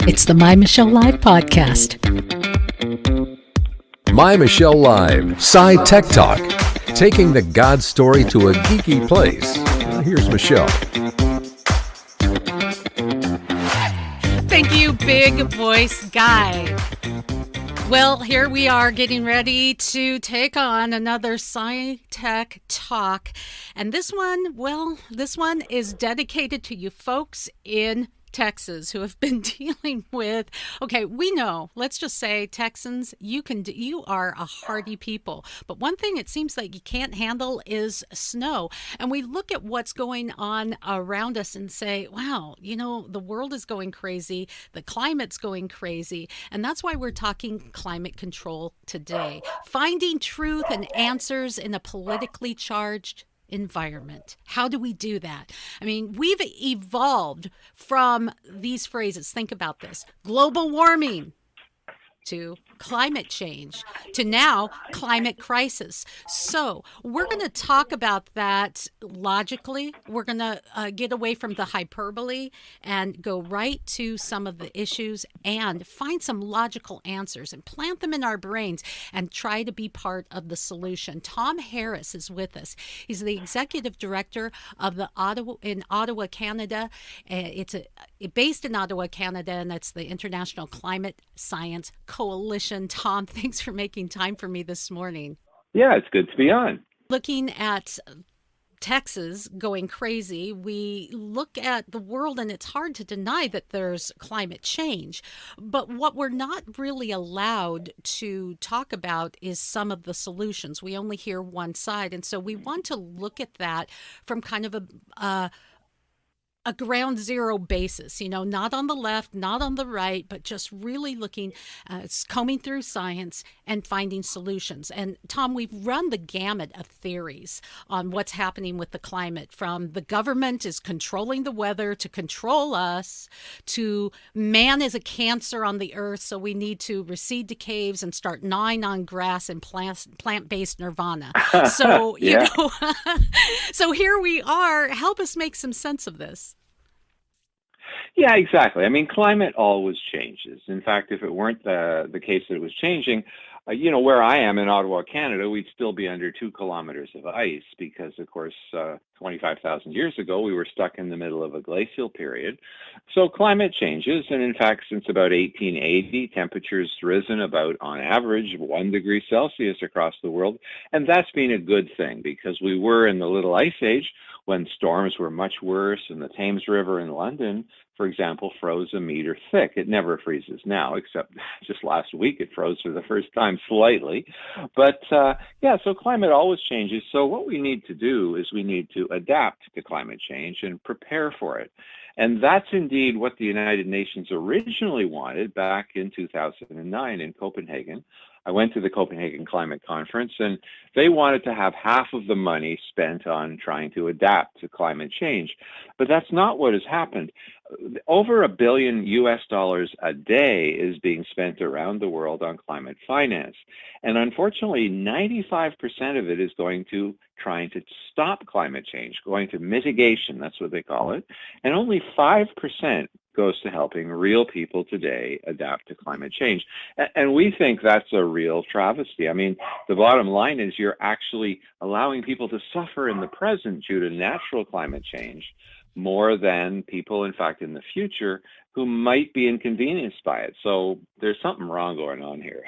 It's the My Michelle Live podcast. My Michelle Live, Sci Tech Talk, taking the God story to a geeky place. Here's Michelle. Thank you, big voice guy. Well, here we are getting ready to take on another Sci Tech Talk. And this one is dedicated to you folks in Texas who have been dealing with, okay, we know, let's just say Texans, you are a hardy people. But one thing it seems like you can't handle is snow. And we look at what's going on around us and say, wow, the world is going crazy. The climate's going crazy. And that's why we're talking climate control today. Finding truth and answers in a politically charged environment. How do we do that? I mean, we've evolved from these phrases. Think about this. Global warming to climate change to now climate crisis. So we're going to talk about that logically. We're going to get away from the hyperbole and go right to some of the issues and find some logical answers and plant them in our brains and try to be part of the solution. Tom Harris is with us. He's the executive director of the Ottawa, Canada. It's based in Ottawa, Canada, and that's the International Climate Science Coalition. Tom, thanks for making time for me this morning. Yeah, it's good to be on. Looking at Texas going crazy, we look at the world and it's hard to deny that there's climate change. But what we're not really allowed to talk about is some of the solutions. We only hear one side. And so we want to look at that from kind of a ground zero basis, not on the left, not on the right, but just really looking, combing through science and finding solutions. And Tom, we've run the gamut of theories on what's happening with the climate, from the government is controlling the weather to control us, to man is a cancer on the earth, so we need to recede to caves and start gnawing on grass and plant-based nirvana. So, so here we are. Help us make some sense of this. Yeah, exactly. I mean, climate always changes. In fact, if it weren't the case that it was changing, where I am in Ottawa, Canada, we'd still be under 2 kilometers of ice because, of course, 25,000 years ago, we were stuck in the middle of a glacial period. So climate changes. And in fact, since about 1880, temperatures risen about, on average, 1 degree Celsius across the world. And that's been a good thing because we were in the Little Ice Age when storms were much worse and the Thames River in London, for example, froze a meter thick. It never freezes now, except just last week it froze for the first time slightly. But so climate always changes. So what we need to do is we need to adapt to climate change and prepare for it. And that's indeed what the United Nations originally wanted back in 2009 in Copenhagen. I went to the Copenhagen Climate Conference, and they wanted to have half of the money spent on trying to adapt to climate change. But that's not what has happened. Over $1 billion a day is being spent around the world on climate finance. And unfortunately, 95% of it is going to trying to stop climate change, going to mitigation, that's what they call it. And only 5% goes to helping real people today adapt to climate change. And we think that's a real travesty. I mean, the bottom line is you're actually allowing people to suffer in the present due to natural climate change more than people, in fact, in the future who might be inconvenienced by it. So there's something wrong going on here.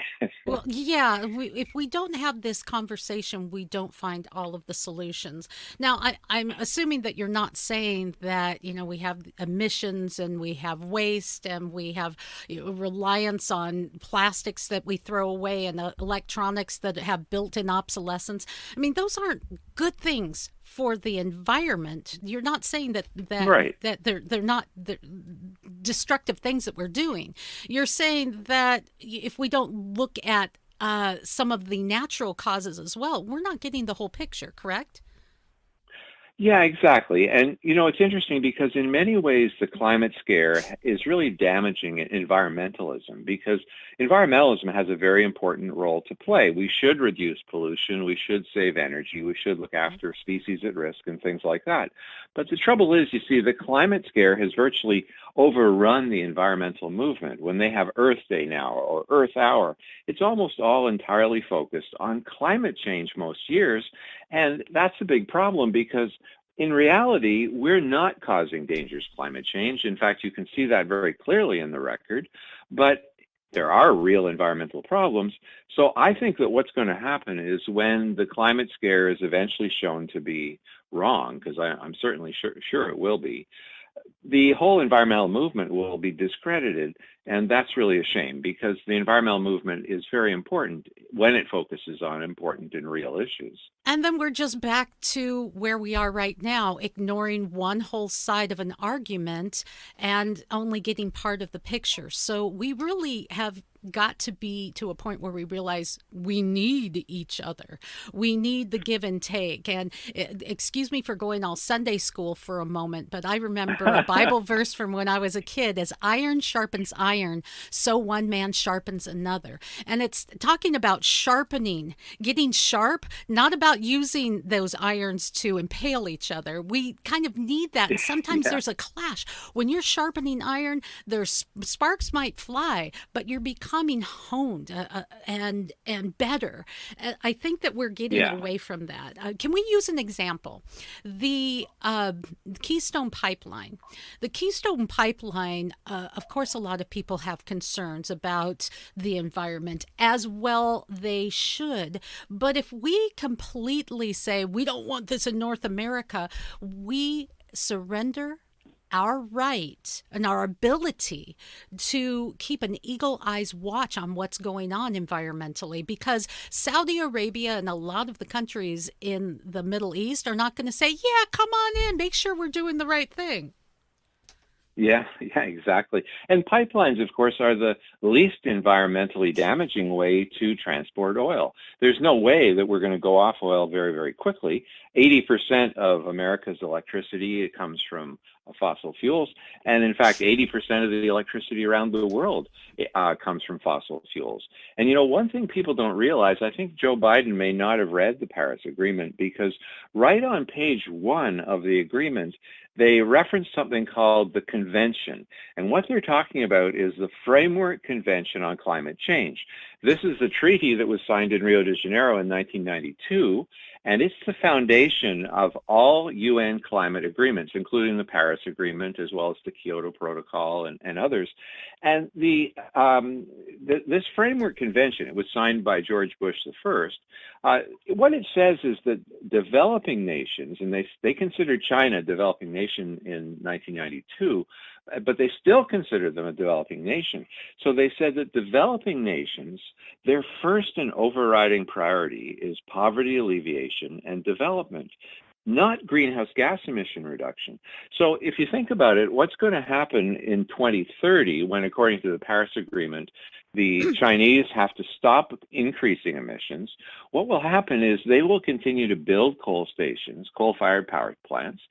Well, yeah, if we don't have this conversation, we don't find all of the solutions. Now, I'm assuming that you're not saying that, we have emissions and we have waste and we have reliance on plastics that we throw away and electronics that have built-in obsolescence. I mean, those aren't good things for the environment. You're not saying that right. that they're not destructive things that we're doing. You're saying that if we don't look at some of the natural causes as well, we're not getting the whole picture, correct? Yeah, exactly. And, it's interesting because in many ways, the climate scare is really damaging environmentalism because environmentalism has a very important role to play. We should reduce pollution. We should save energy. We should look after species at risk and things like that. But the trouble is, you see, the climate scare has virtually overrun the environmental movement. When they have Earth Day now or Earth Hour, it's almost all entirely focused on climate change most years. And that's a big problem because in reality, we're not causing dangerous climate change. In fact, you can see that very clearly in the record. But there are real environmental problems. So I think that what's going to happen is when the climate scare is eventually shown to be wrong, because I'm certainly sure it will be, the whole environmental movement will be discredited. And that's really a shame because the environmental movement is very important when it focuses on important and real issues. And then we're just back to where we are right now, ignoring one whole side of an argument and only getting part of the picture. So we really have got to be to a point where we realize we need each other. We need the give and take. And excuse me for going all Sunday school for a moment, but I remember a Bible verse from when I was a kid: as iron sharpens iron, so one man sharpens another. And it's talking about sharpening, getting sharp, not about using those irons to impale each other. We kind of need that. And sometimes there's a clash. When you're sharpening iron, there's sparks might fly, but you're becoming honed and better. I think that we're getting away from that. Can we use an example? The Keystone Pipeline. The Keystone Pipeline, of course, a lot of people have concerns about the environment, as well they should. But if we completely say we don't want this in North America, we surrender our right and our ability to keep an eagle eyes watch on what's going on environmentally, because Saudi Arabia and a lot of the countries in the Middle East are not going to say, yeah, come on in, make sure we're doing the right thing. Yeah, exactly. And pipelines, of course, are the least environmentally damaging way to transport oil. There's no way that we're going to go off oil very, very quickly. 80% of America's electricity comes from fossil fuels. And in fact, 80% of the electricity around the world comes from fossil fuels. And, one thing people don't realize, I think Joe Biden may not have read the Paris Agreement, because right on page 1 of the agreement, they reference something called the Convention. And what they're talking about is the Framework Convention on Climate Change. This is a treaty that was signed in Rio de Janeiro in 1992, and it's the foundation of all UN climate agreements, including the Paris Agreement, as well as the Kyoto Protocol and others. And this Framework Convention, it was signed by George Bush the first. What it says is that developing nations, and they considered China a developing nation in 1992, but they still consider them a developing nation. So they said that developing nations, their first and overriding priority is poverty alleviation and development, not greenhouse gas emission reduction. So if you think about it, what's going to happen in 2030 when, according to the Paris Agreement, the Chinese have to stop increasing emissions? What will happen is they will continue to build coal stations, coal-fired power plants.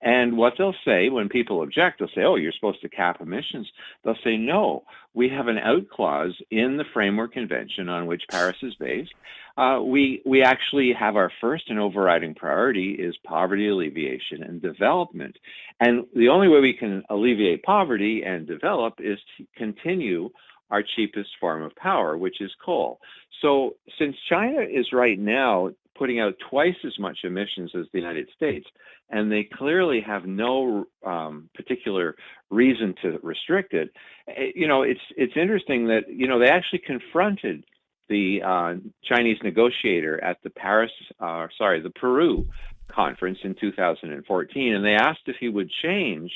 And what they'll say when people object, they'll say, oh, you're supposed to cap emissions. They'll say, no, we have an out clause in the Framework Convention on which Paris is based. We actually have our first and overriding priority is poverty alleviation and development. And the only way we can alleviate poverty and develop is to continue our cheapest form of power, which is coal. So since China is right now putting out twice as much emissions as the United States, and they clearly have no particular reason to restrict it, it's interesting that, they actually confronted the Chinese negotiator at the the Peru conference in 2014, and they asked if he would change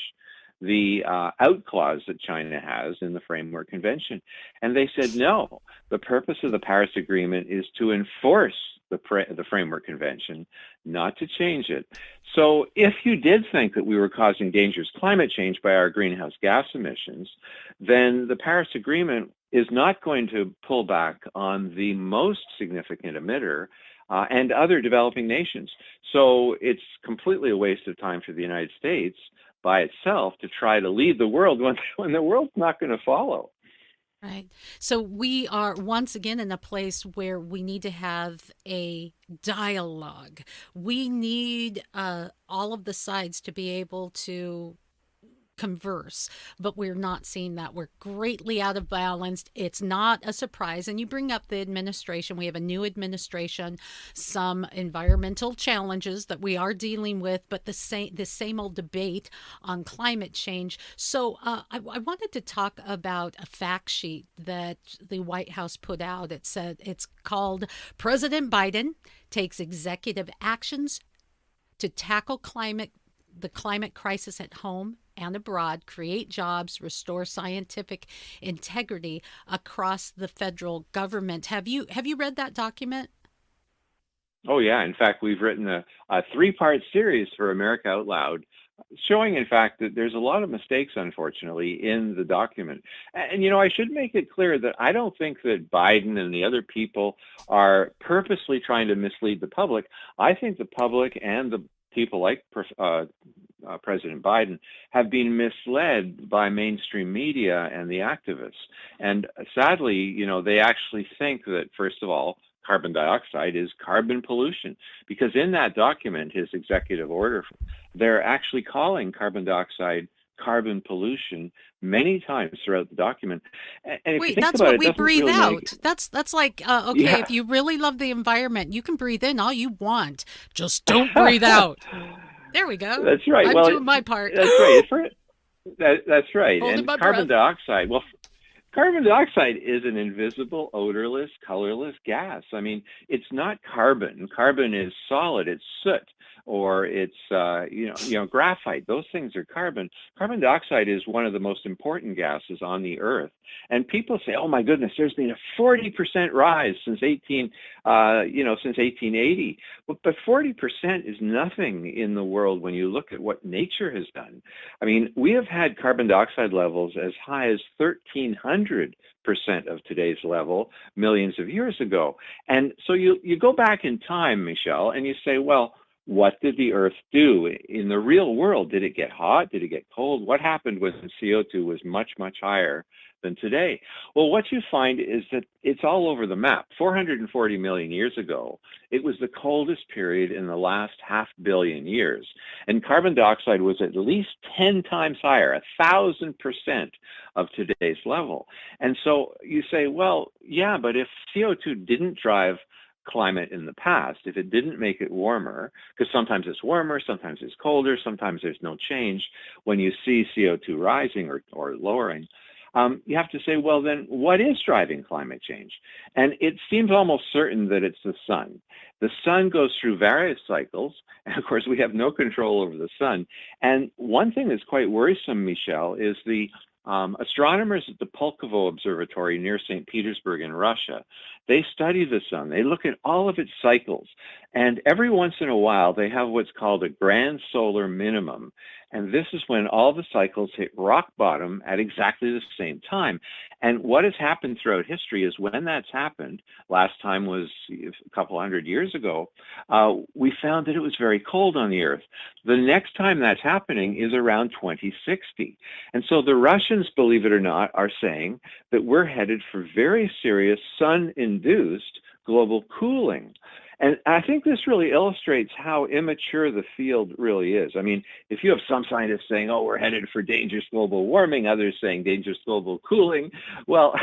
the out clause that China has in the Framework Convention. And they said, no, the purpose of the Paris Agreement is to enforce the Framework Convention, not to change it. So if you did think that we were causing dangerous climate change by our greenhouse gas emissions, then the Paris Agreement is not going to pull back on the most significant emitter and other developing nations. So it's completely a waste of time for the United States by itself to try to lead the world when the world's not going to follow. Right. So we are once again in a place where we need to have a dialogue. We need all of the sides to be able to converse, but we're not seeing that. We're greatly out of balance. It's not a surprise. And you bring up the administration. We have a new administration, some environmental challenges that we are dealing with, but the same old debate on climate change. So I wanted to talk about a fact sheet that the White House put out. It said it's called President Biden takes executive actions to tackle the climate crisis at home and abroad, create jobs, restore scientific integrity across the federal government. Have you read that document? Oh, yeah. In fact, we've written a three-part series for America Out Loud, showing, in fact, that there's a lot of mistakes, unfortunately, in the document. And, I should make it clear that I don't think that Biden and the other people are purposely trying to mislead the public. I think the public and the people like President Biden have been misled by mainstream media and the activists. And sadly, they actually think that, first of all, carbon dioxide is carbon pollution, because in that document, his executive order, they're actually calling carbon dioxide carbon pollution many times throughout the document. And if Wait, you think that's about what it, we doesn't breathe really out. That's like, okay, Yeah. if you really love the environment, you can breathe in all you want. Just don't breathe out. There we go. That's right. I'm Well, doing my part. that's right. That's right. Holding And my carbon breath. dioxide, well, carbon dioxide is an invisible, odorless, colorless gas. I mean, it's not carbon. Carbon is solid. It's soot, or it's graphite. Those things are carbon. Carbon dioxide is one of the most important gases on the Earth. And people say, "Oh my goodness, there's been a 40% rise since 1880." But 40% is nothing in the world when you look at what nature has done. I mean, we have had carbon dioxide levels as high as 1,300% of today's level millions of years ago. And so you go back in time, Michelle, and you say, well, what did the Earth do in the real world? Did it get hot? Did it get cold? What happened when CO2 was much, much higher than today? Well, what you find is that it's all over the map. 440 million years ago, it was the coldest period in the last 500 million years. And carbon dioxide was at least 10 times higher, 1,000% of today's level. And so you say, well, yeah, but if CO2 didn't drive climate in the past, if it didn't make it warmer, because sometimes it's warmer, sometimes it's colder, sometimes there's no change when you see CO2 rising or lowering, you have to say, well, then what is driving climate change? And it seems almost certain that it's the sun. The sun goes through various cycles, and of course we have no control over the sun. And one thing that's quite worrisome, Michelle, is the astronomers at the Pulkovo Observatory near St. Petersburg in Russia, they study the sun. They look at all of its cycles. And every once in a while, they have what's called a grand solar minimum. And this is when all the cycles hit rock bottom at exactly the same time. And what has happened throughout history is when that's happened, last time was a couple hundred years ago, we found that it was very cold on the Earth. The next time that's happening is around 2060. And so the Russians, believe it or not, are saying that we're headed for very serious sun-induced global cooling. And I think this really illustrates how immature the field really is. I mean, if you have some scientists saying, oh, we're headed for dangerous global warming, others saying dangerous global cooling, well,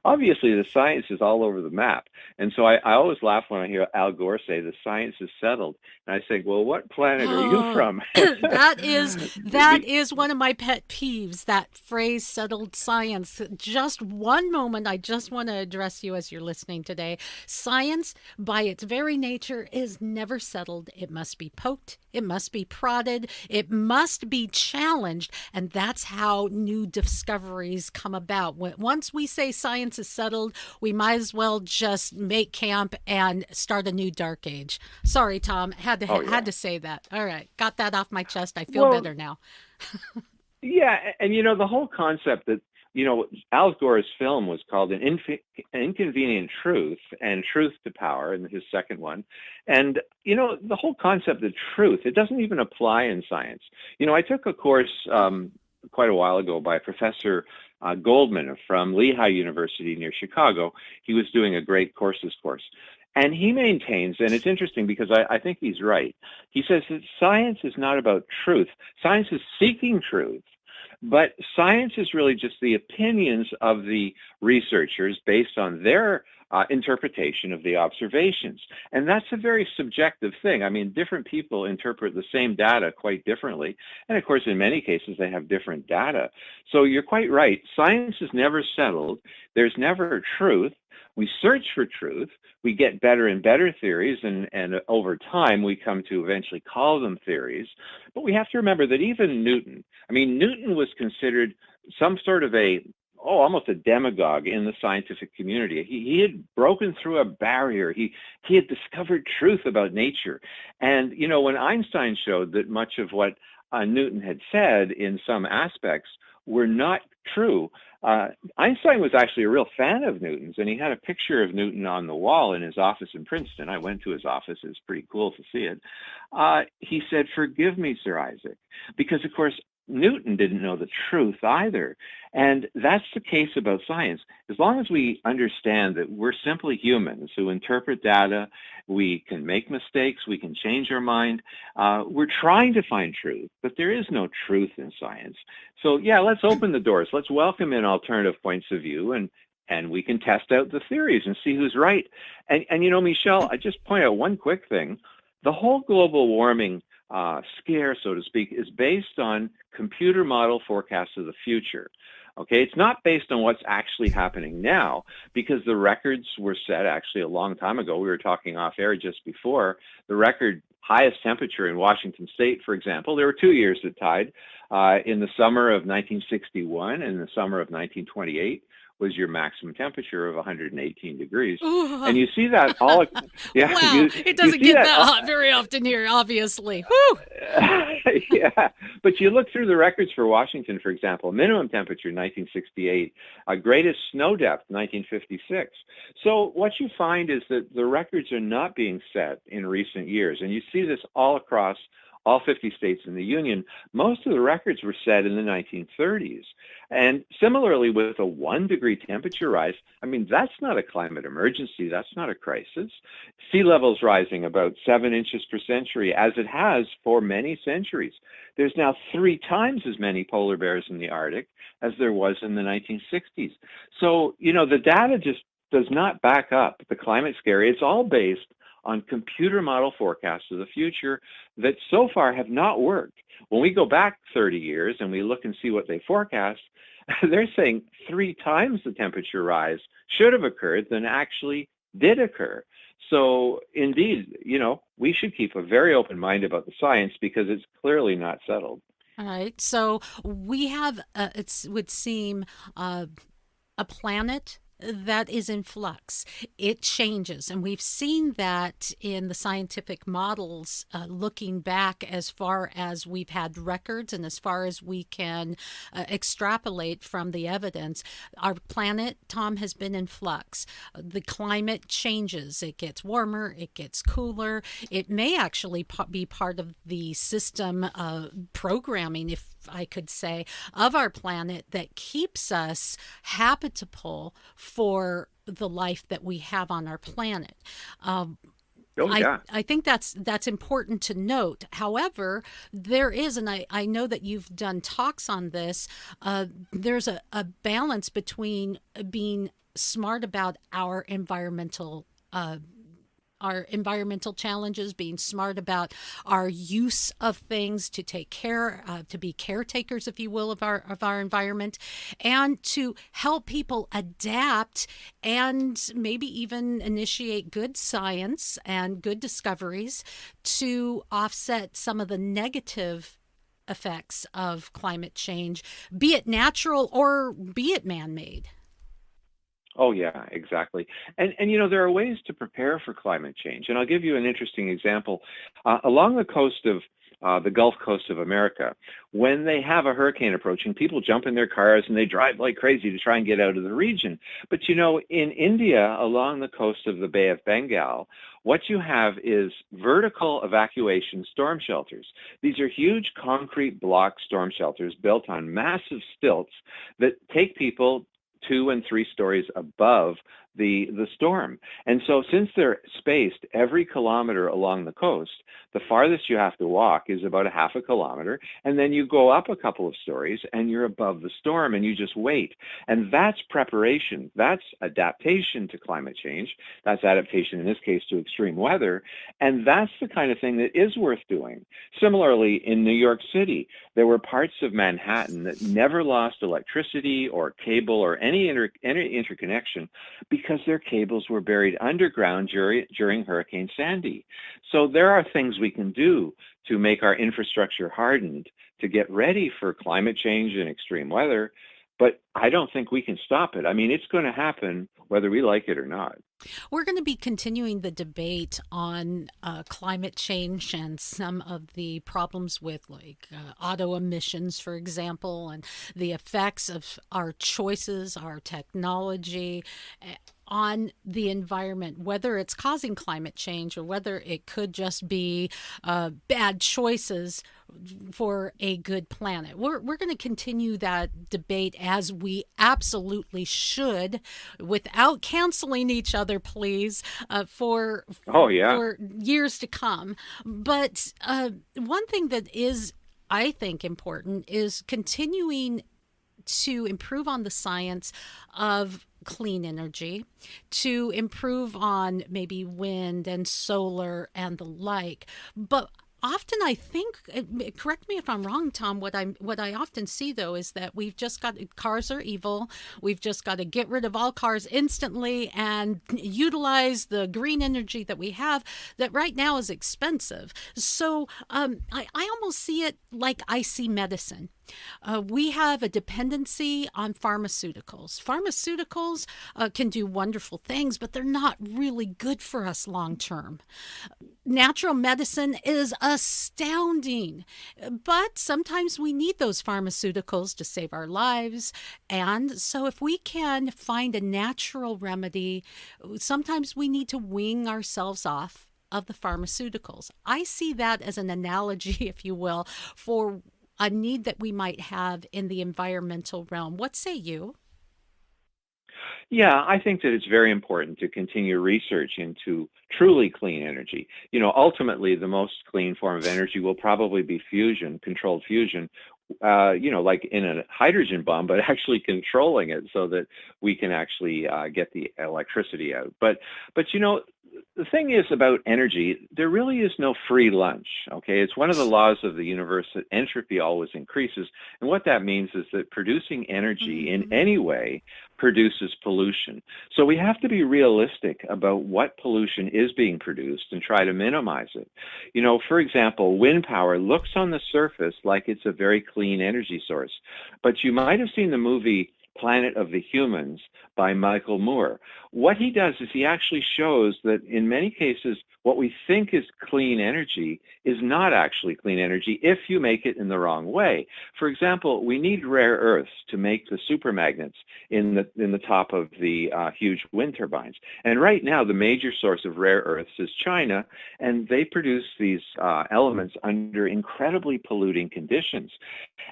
obviously the science is all over the map. And so I always laugh when I hear Al Gore say the science is settled. And I say, well, what planet are you from? that is one of my pet peeves, that phrase, settled science. Just one moment, I just want to address you as you're listening today. Science, by its very nature, is never settled. It must be poked. It must be prodded. It must be challenged. And that's how new discoveries come about. Once we say science is settled, we might as well just make camp and start a new dark age. Sorry, Tom. Had to say that. All right. Got that off my chest. I feel better now. Yeah. And, the whole concept that, Al Gore's film was called An Inconvenient Truth and Truth to Power, in his second one. And, the whole concept of truth, it doesn't even apply in science. I took a course quite a while ago by Professor Goldman from Lehigh University near Chicago. He was doing a great course. And he maintains, and it's interesting because I think he's right, he says that science is not about truth. Science is seeking truth. But science is really just the opinions of the researchers based on their interpretation of the observations. And that's a very subjective thing. I mean, different people interpret the same data quite differently. And of course, in many cases, they have different data. So you're quite right. Science is never settled. There's never truth. We search for truth. We get better and better theories, and over time, we come to eventually call them theories. But we have to remember that even Newton, I mean, Newton was considered some sort of almost a demagogue in the scientific community. He had broken through a barrier. He had discovered truth about nature. And, you know, when Einstein showed that much of what Newton had said in some aspects were not true, Einstein was actually a real fan of Newton's, and he had a picture of Newton on the wall in his office in Princeton. I went to his office. It was pretty cool to see it. He said, "Forgive me, Sir Isaac," because, of course, Newton didn't know the truth either. And that's the case about science. As long as we understand that we're simply humans who interpret data, we can make mistakes, we can change our mind. We're trying to find truth, but there is no truth in science. So yeah, let's open the doors. Let's welcome in alternative points of view, and we can test out the theories and see who's right. And you know, Michelle, I just point out one quick thing. The whole global warming scare, so to speak, is based on computer model forecasts of the future. Okay, it's not based on what's actually happening now, because the records were set actually a long time ago. We were talking off air just before. The record highest temperature in Washington State, for example, there were 2 years that tied. In the summer of 1961 and the summer of 1928 was your maximum temperature of 118 degrees. Ooh. And you see that all, yeah. Wow, it doesn't get that hot very often here, obviously. Whew. Yeah, but you look through the records for Washington, for example, minimum temperature 1968, greatest snow depth 1956. So what you find is that the records are not being set in recent years, and you see this all across all 50 states in the Union. Most of the records were set in the 1930s. And similarly, with a 1 degree temperature rise, I mean, that's not a climate emergency. That's not a crisis. Sea levels rising about 7 inches per century, as it has for many centuries. There's now 3 times as many polar bears in the Arctic as there was in the 1960s. So, you know, the data just does not back up the climate scare. It's all based on computer model forecasts of the future that so far have not worked. When we go back 30 years and we look and see what they forecast, they're saying 3 times the temperature rise should have occurred than actually did occur. So indeed, you know, we should keep a very open mind about the science because it's clearly not settled. All right. So we have, it would seem, a planet that is in flux. It changes. And we've seen that in the scientific models, looking back as far as we've had records and as far as we can extrapolate from the evidence. Our planet, Tom, has been in flux. The climate changes. It gets warmer. It gets cooler. It may actually be part of the system programming, if I could say, of our planet that keeps us habitable for the life that we have on our planet. I think that's important to note. However, there is, and I know that you've done talks on this, there's a balance between being smart about our environmental challenges, being smart about our use of things to take care, to be caretakers, if you will, of our environment, and to help people adapt and maybe even initiate good science and good discoveries to offset some of the negative effects of climate change, be it natural or be it man-made. Oh, yeah, exactly. And you know, there are ways to prepare for climate change. And I'll give you an interesting example. Along the coast of the Gulf Coast of America, when they have a hurricane approaching, people jump in their cars and they drive like crazy to try and get out of the region. But you know, in India, along the coast of the Bay of Bengal, what you have is vertical evacuation storm shelters. These are huge concrete block storm shelters built on massive stilts that take people 2 and 3 stories above the storm. And so since they're spaced every kilometer along the coast, the farthest you have to walk is about a half a kilometer, and then you go up a couple of stories and you're above the storm and you just wait. And that's preparation. That's adaptation to climate change. That's adaptation in this case to extreme weather. And that's the kind of thing that is worth doing. Similarly, in New York City, there were parts of Manhattan that never lost electricity or cable or any interconnection because their cables were buried underground during Hurricane Sandy. So there are things we can do to make our infrastructure hardened to get ready for climate change and extreme weather, but I don't think we can stop it. I mean, it's going to happen whether we like it or not. We're going to be continuing the debate on climate change and some of the problems with auto emissions, for example, and the effects of our choices, our technology on the environment, whether it's causing climate change or whether it could just be bad choices for a good planet. We're going to continue that debate, as we absolutely should, without canceling each other, please, for years to come. But one thing that is, I think, important is continuing to improve on the science of clean energy, to improve on maybe wind and solar and the like. But often I think, correct me if I'm wrong, Tom, what I often see though is that we've just got, cars are evil. We've just got to get rid of all cars instantly and utilize the green energy that we have that right now is expensive. So I almost see it like I see medicine. We have a dependency on pharmaceuticals. Pharmaceuticals can do wonderful things, but they're not really good for us long term. Natural medicine is astounding, but sometimes we need those pharmaceuticals to save our lives. And so if we can find a natural remedy, sometimes we need to wean ourselves off of the pharmaceuticals. I see that as an analogy, if you will, for a need that we might have in the environmental realm. What say you? Yeah, I think that it's very important to continue research into truly clean energy. Ultimately, the most clean form of energy will probably be fusion, controlled fusion, like in a hydrogen bomb, but actually controlling it so that we can actually get the electricity out. But the thing is about energy, there really is no free lunch, okay? It's one of the laws of the universe that entropy always increases. And what that means is that producing energy in any way produces pollution. So we have to be realistic about what pollution is being produced and try to minimize it. For example, wind power looks on the surface like it's a very clean energy source, but you might have seen the movie Planet of the Humans by Michael Moore. What he does is he actually shows that in many cases, what we think is clean energy is not actually clean energy if you make it in the wrong way. For example, we need rare earths to make the supermagnets in the top of the huge wind turbines. And right now, the major source of rare earths is China, and they produce these elements under incredibly polluting conditions.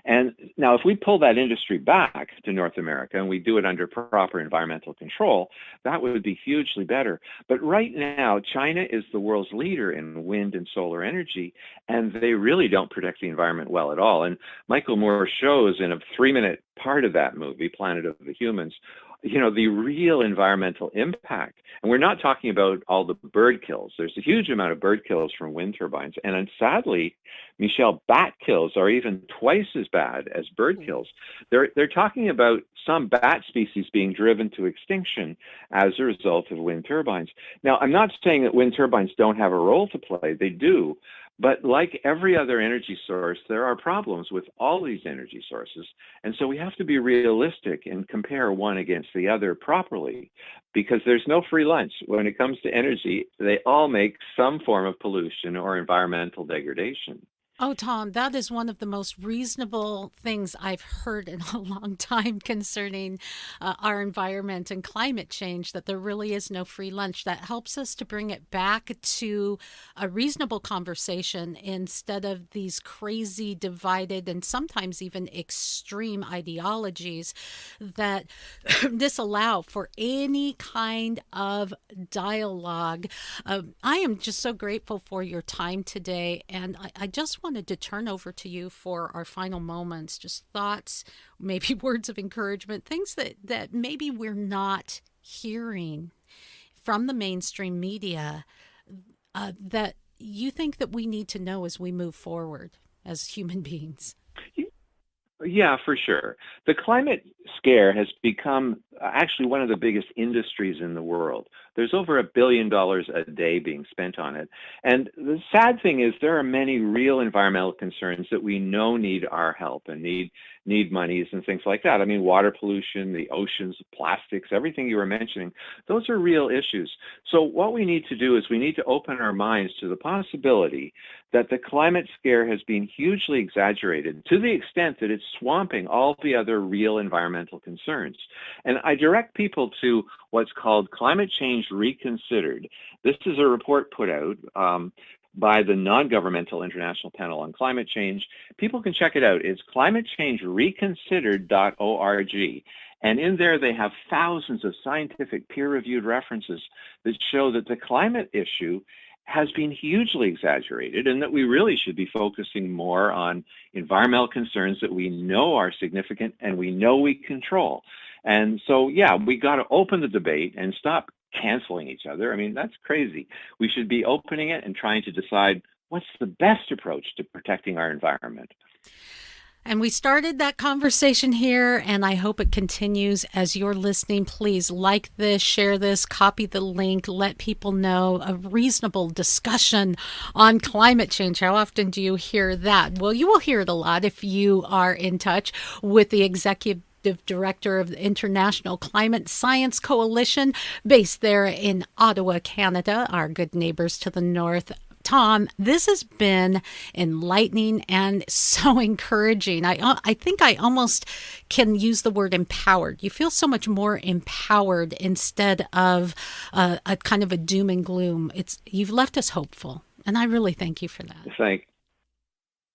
And now, if we pull that industry back to North America and we do it under proper environmental control, that would be hugely better. But right now, China is the world's leader in wind and solar energy, and they really don't protect the environment well at all. And Michael Moore shows in a 3-minute part of that movie, Planet of the Humans, the real environmental impact. And we're not talking about all the bird kills. There's a huge amount of bird kills from wind turbines. And sadly, Michelle, bat kills are even twice as bad as bird kills. They're talking about some bat species being driven to extinction as a result of wind turbines. Now, I'm not saying that wind turbines don't have a role to play. They do. But like every other energy source, there are problems with all these energy sources. And so we have to be realistic and compare one against the other properly, because there's no free lunch. When it comes to energy, they all make some form of pollution or environmental degradation. Oh, Tom, that is one of the most reasonable things I've heard in a long time concerning our environment and climate change, that there really is no free lunch. That helps us to bring it back to a reasonable conversation instead of these crazy, divided, and sometimes even extreme ideologies that disallow for any kind of dialogue. I am just so grateful for your time today, and I just wanted to turn over to you for our final moments, just thoughts, maybe words of encouragement, things that maybe we're not hearing from the mainstream media that you think that we need to know as we move forward as human beings. Yeah, for sure. The climate scare has become actually one of the biggest industries in the world. There's over $1 billion a day being spent on it. And the sad thing is there are many real environmental concerns that we know need our help and need monies and things like that. I mean, water pollution, the oceans, plastics, everything you were mentioning, those are real issues. So what we need to do is we need to open our minds to the possibility that the climate scare has been hugely exaggerated to the extent that it's swamping all the other real environmental concerns. And I direct people to what's called Climate Change Reconsidered. This is a report put out by the Non-Governmental International Panel on Climate Change. People can check it out. It's climatechangereconsidered.org. And in there, they have thousands of scientific peer-reviewed references that show that the climate issue has been hugely exaggerated and that we really should be focusing more on environmental concerns that we know are significant and we know we control. And so, yeah, we got to open the debate and stop canceling each other. I mean, that's crazy. We should be opening it and trying to decide what's the best approach to protecting our environment. And we started that conversation here, and I hope it continues. As you're listening, please like this, share this, copy the link, let people know. A reasonable discussion on climate change. How often do you hear that? Well, you will hear it a lot if you are in touch with the executive director of the International Climate Science Coalition, based there in Ottawa, Canada, our good neighbors to the north. Tom, this has been enlightening and so encouraging. I think I almost can use the word empowered. You feel so much more empowered instead of a kind of a doom and gloom. You've left us hopeful, and I really thank you for that.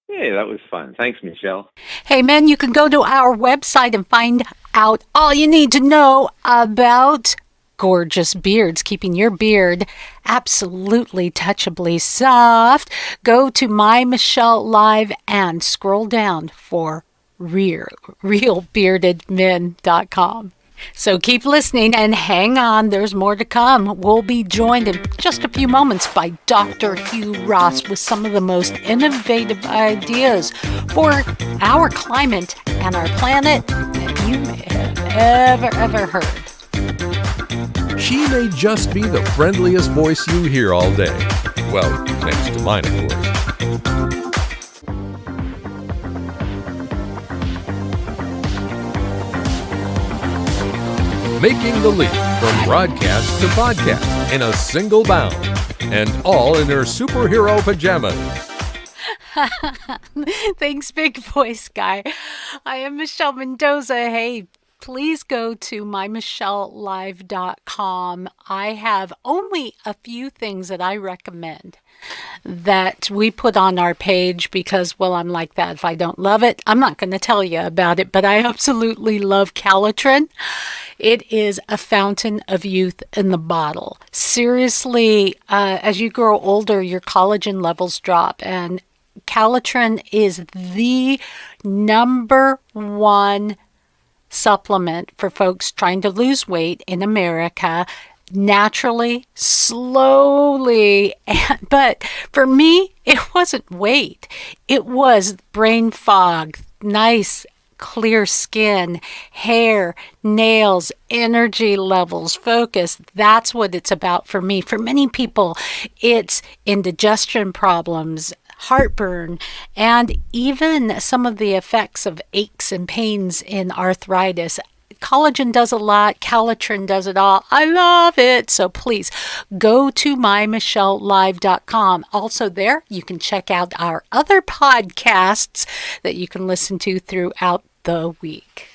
Hey, that was fun. Thanks, Michelle. Hey, men, you can go to our website and find out all you need to know about gorgeous beards, keeping your beard absolutely touchably soft. Go to MyMichelleLive and scroll down for realbeardedmen.com. So keep listening and hang on. There's more to come. We'll be joined in just a few moments by Dr. Hugh Ross with some of the most innovative ideas for our climate and our planet that you may have ever heard. She may just be the friendliest voice you hear all day. Well, next to mine, of course. Making the leap from broadcast to podcast in a single bound, and all in her superhero pajamas. Thanks, big voice guy. I am Michelle Mendoza. Hey, please go to MyMichelleLive.com. I have only a few things that I recommend that we put on our page because, well, I'm like that. If I don't love it, I'm not going to tell you about it, but I absolutely love Calitrin. It is a fountain of youth in the bottle. Seriously, as you grow older, your collagen levels drop, and Calitrin is the number one supplement for folks trying to lose weight in America, naturally, slowly. But for me, it wasn't weight. It was brain fog, nice clear skin, hair, nails, energy levels, focus. That's what it's about for me. For many people, it's indigestion problems, heartburn, and even some of the effects of aches and pains in arthritis. Collagen does a lot. Calitrin does it all. I love it. So please go to MyMichelleLive.com. Also there, you can check out our other podcasts that you can listen to throughout the week.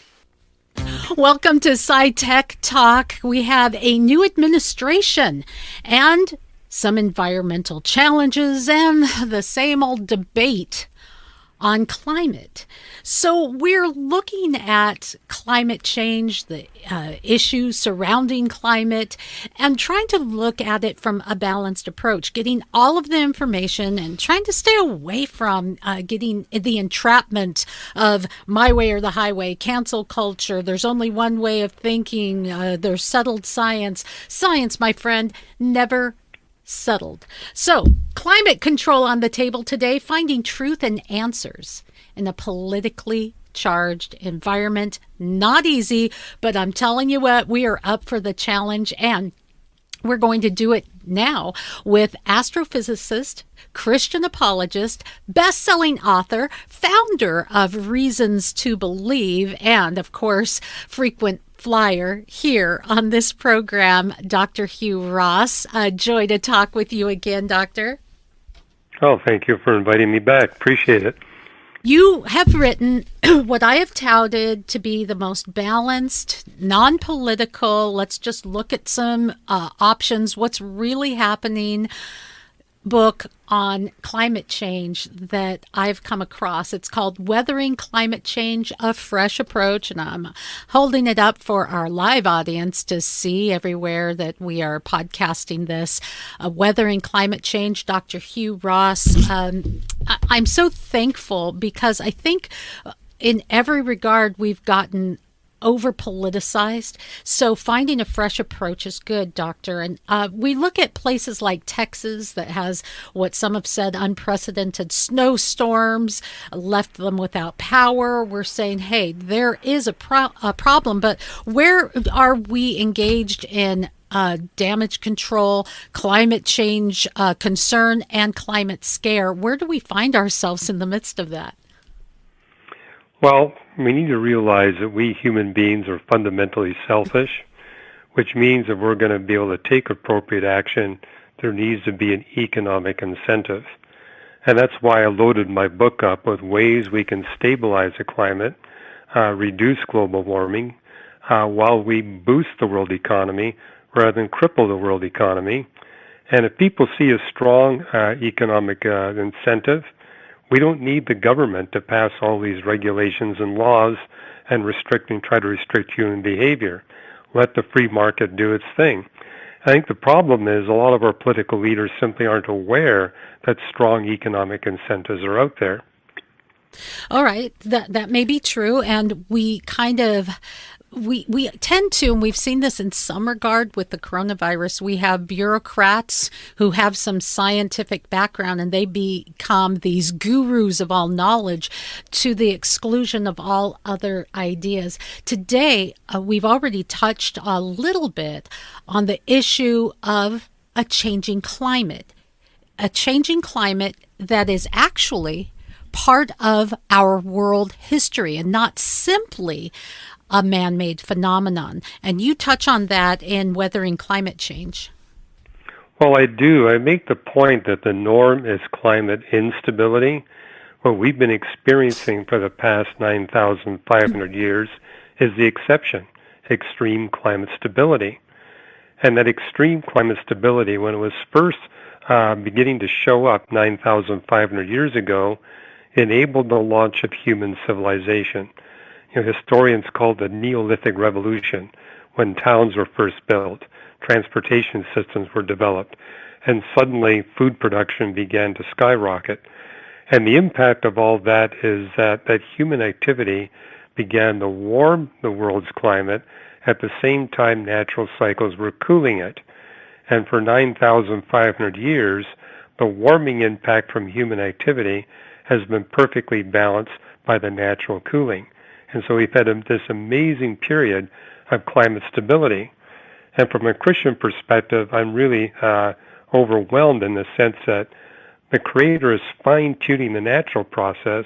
Welcome to SciTech Talk. We have a new administration and some environmental challenges and the same old debate on climate. So we're looking at climate change, the issues surrounding climate, and trying to look at it from a balanced approach, getting all of the information and trying to stay away from getting the entrapment of my way or the highway, cancel culture. There's only one way of thinking. There's settled science. Science, my friend, never settled. So, climate control on the table today, finding truth and answers in a politically charged environment. Not easy, but I'm telling you what, we are up for the challenge, and we're going to do it now with astrophysicist, Christian apologist, best-selling author, founder of Reasons to Believe, and of course, frequent flyer here on this program, Dr. Hugh Ross. A joy to talk with you again, Doctor. Oh, thank you for inviting me back. Appreciate it. You have written what I have touted to be the most balanced, non-political, let's just look at some options, what's really happening book on climate change that I've come across. It's called Weathering Climate Change, A Fresh Approach, and I'm holding it up for our live audience to see everywhere that we are podcasting this. Weathering Climate Change, Dr. Hugh Ross. I'm so thankful because I think in every regard we've gotten over politicized. So finding a fresh approach is good, Doctor. And we look at places like Texas that has what some have said unprecedented snowstorms, left them without power. We're saying, hey, there is a problem, but where are we engaged in damage control, climate change concern, and climate scare? Where do we find ourselves in the midst of that? Well, we need to realize that we human beings are fundamentally selfish, which means that we're going to be able to take appropriate action. There needs to be an economic incentive. And that's why I loaded my book up with ways we can stabilize the climate, reduce global warming, while we boost the world economy rather than cripple the world economy. And if people see a strong economic incentive, we don't need the government to pass all these regulations and laws and try to restrict human behavior. Let the free market do its thing. I think the problem is a lot of our political leaders simply aren't aware that strong economic incentives are out there. All right, that may be true, and we kind of we tend to, and we've seen this in some regard with the coronavirus, we have bureaucrats who have some scientific background and they become these gurus of all knowledge to the exclusion of all other ideas. Today, we've already touched a little bit on the issue of a changing climate that is actually part of our world history and not simply a man-made phenomenon. And you touch on that in Weathering Climate Change. Well, I do. I make the point that the norm is climate instability. What we've been experiencing for the past 9,500 years is the exception, extreme climate stability. And that extreme climate stability, when it was first beginning to show up 9,500 years ago, enabled the launch of human civilization. Historians call it the Neolithic Revolution, when towns were first built, transportation systems were developed, and suddenly food production began to skyrocket. And the impact of all that is that human activity began to warm the world's climate at the same time natural cycles were cooling it. And for 9,500 years, the warming impact from human activity has been perfectly balanced by the natural cooling. And so we've had this amazing period of climate stability. And from a Christian perspective, I'm really overwhelmed in the sense that the Creator is fine-tuning the natural process,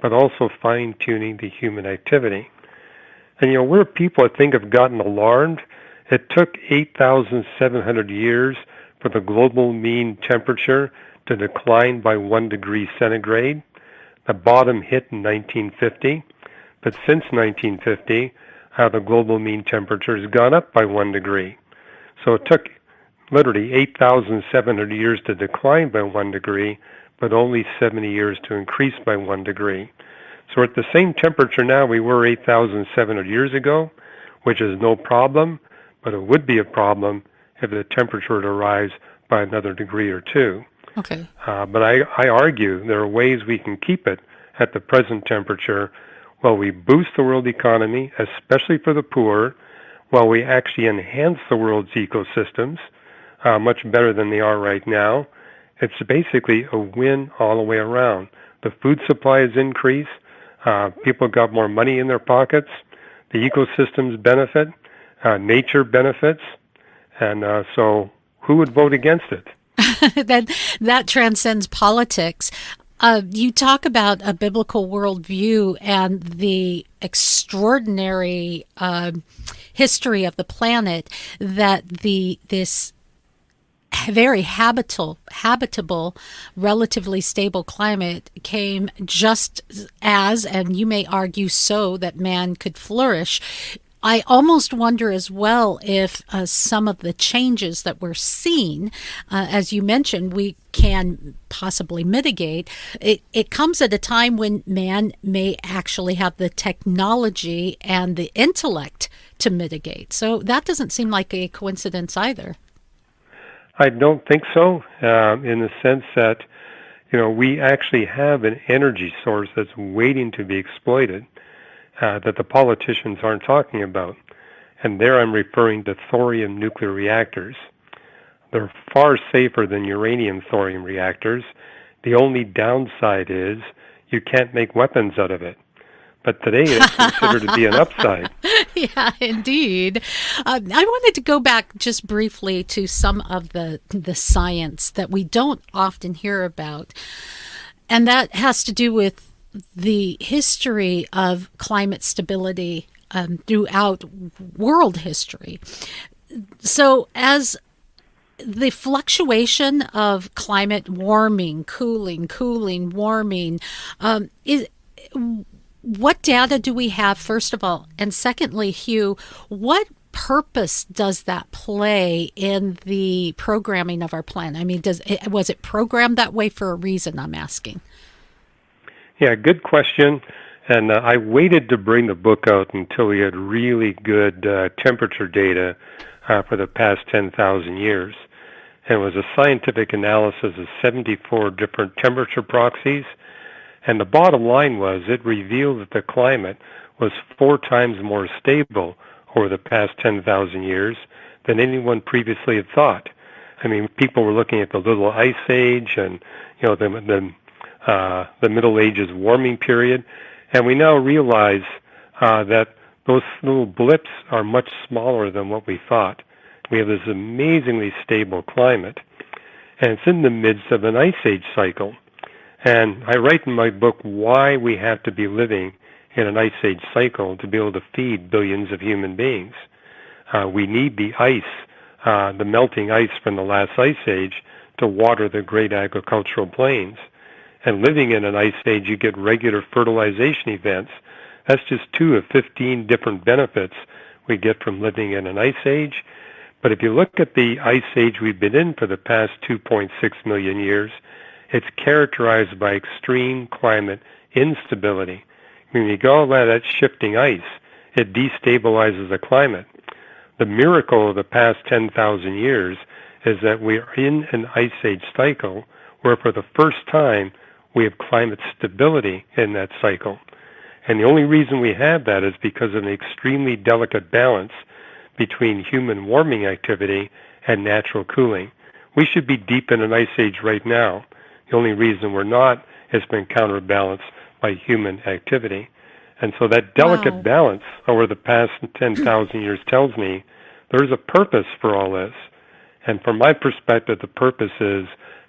but also fine-tuning the human activity. And, where people, I think, have gotten alarmed, it took 8,700 years for the global mean temperature to decline by 1 degree centigrade. The bottom hit in 1950, but since 1950, the global mean temperature has gone up by 1 degree. So it took literally 8,700 years to decline by 1 degree, but only 70 years to increase by 1 degree. So we're at the same temperature now we were 8,700 years ago, which is no problem, but it would be a problem if the temperature were to rise by another degree or two. Okay. But I argue there are ways we can keep it at the present temperature while we boost the world economy, especially for the poor, while we actually enhance the world's ecosystems much better than they are right now. It's basically a win all the way around. The food supply is increased. People got more money in their pockets. The ecosystems benefit. Nature benefits. And so who would vote against it? that transcends politics. You talk about a biblical worldview and the extraordinary history of the planet that this very habitable, relatively stable climate came just as, and you may argue so, that man could flourish. I almost wonder as well if some of the changes that we're seeing, as you mentioned, we can possibly mitigate. It comes at a time when man may actually have the technology and the intellect to mitigate. So that doesn't seem like a coincidence either. I don't think so, in the sense that, we actually have an energy source that's waiting to be exploited. That the politicians aren't talking about. And there I'm referring to thorium nuclear reactors. They're far safer than uranium thorium reactors. The only downside is you can't make weapons out of it. But today it's considered to be an upside. Yeah, indeed. I wanted to go back just briefly to some of the science that we don't often hear about. And that has to do with the history of climate stability throughout world history. So as the fluctuation of climate warming, cooling, warming, what data do we have, first of all? And secondly, Hugh, what purpose does that play in the programming of our planet? I mean, was it programmed that way for a reason, I'm asking? Yeah, good question. And I waited to bring the book out until we had really good temperature data for the past 10,000 years. And it was a scientific analysis of 74 different temperature proxies. And the bottom line was it revealed that the climate was 4 times more stable over the past 10,000 years than anyone previously had thought. I mean, people were looking at the Little Ice Age and, the Middle Ages warming period, and we now realize that those little blips are much smaller than what we thought. We have this amazingly stable climate, and it's in the midst of an ice age cycle. And I write in my book why we have to be living in an ice age cycle to be able to feed billions of human beings. We need the ice, the melting ice from the last ice age, to water the great agricultural plains. And living in an ice age, you get regular fertilization events. That's just 2 of 15 different benefits we get from living in an ice age. But if you look at the ice age we've been in for the past 2.6 million years, it's characterized by extreme climate instability. When you get all that shifting ice, it destabilizes the climate. The miracle of the past 10,000 years is that we are in an ice age cycle where for the first time we have climate stability in that cycle. And the only reason we have that is because of an extremely delicate balance between human warming activity and natural cooling. We should be deep in an ice age right now. The only reason we're not has been counterbalanced by human activity. And so that delicate balance over the past 10,000 years tells me there's a purpose for all this. And from my perspective, the purpose is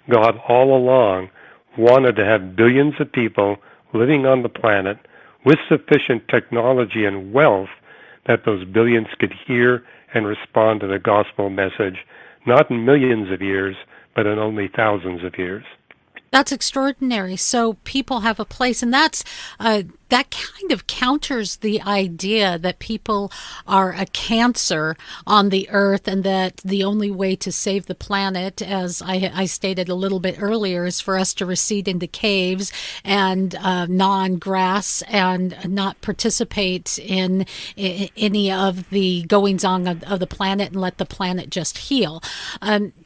God all along wanted to have billions of people living on the planet with sufficient technology and wealth that those billions could hear and respond to the gospel message, not in millions of years, but in only thousands of years. That's extraordinary. So people have a place, and that kind of counters the idea that people are a cancer on the earth, and that the only way to save the planet, as I stated a little bit earlier, is for us to recede into caves and gnaw on grass and not participate in any of the goings on of the planet and let the planet just heal.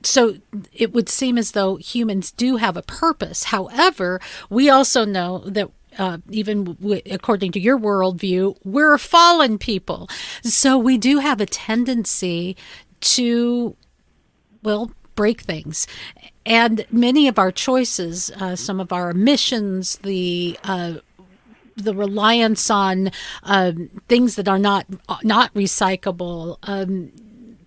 So it would seem as though humans do have a purpose. However, we also know that according to your worldview, we're fallen people. So we do have a tendency to, break things. And many of our choices, some of our emissions, the reliance on things that are not recyclable,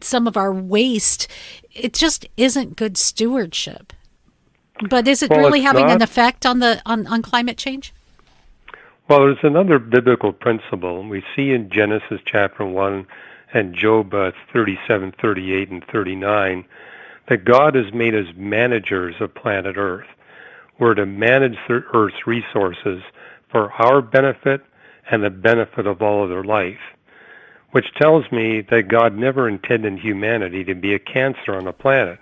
some of our waste, it just isn't good stewardship. But is it really having an effect on on climate change? Well, there's another biblical principle. We see in Genesis chapter 1 and Job 37, 38, and 39 that God has made us managers of planet Earth. We're to manage the Earth's resources for our benefit and the benefit of all other life, which tells me that God never intended humanity to be a cancer on the planet.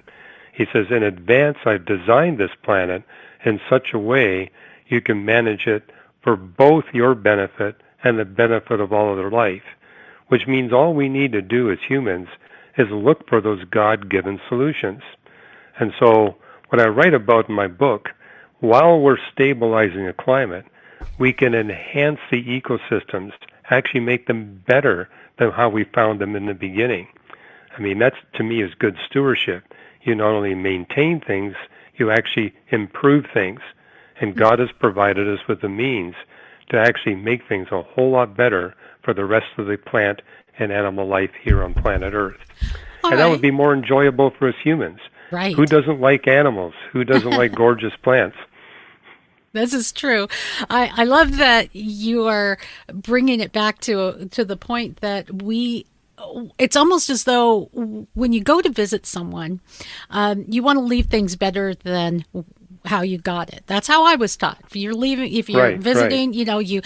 He says, in advance, I've designed this planet in such a way you can manage it for both your benefit and the benefit of all other life, which means all we need to do as humans is look for those God-given solutions. And so what I write about in my book, while we're stabilizing the climate, we can enhance the ecosystems, actually make them better than how we found them in the beginning. I mean, that's, to me, is good stewardship. You not only maintain things, you actually improve things. And God has provided us with the means to actually make things a whole lot better for the rest of the plant and animal life here on planet Earth. That would be more enjoyable for us humans. Right. Who doesn't like animals? Who doesn't like gorgeous plants? This is true. I love that you are bringing it back to the point that it's almost as though when you go to visit someone, you want to leave things better than how you got it. That's how I was taught. If you're visiting, you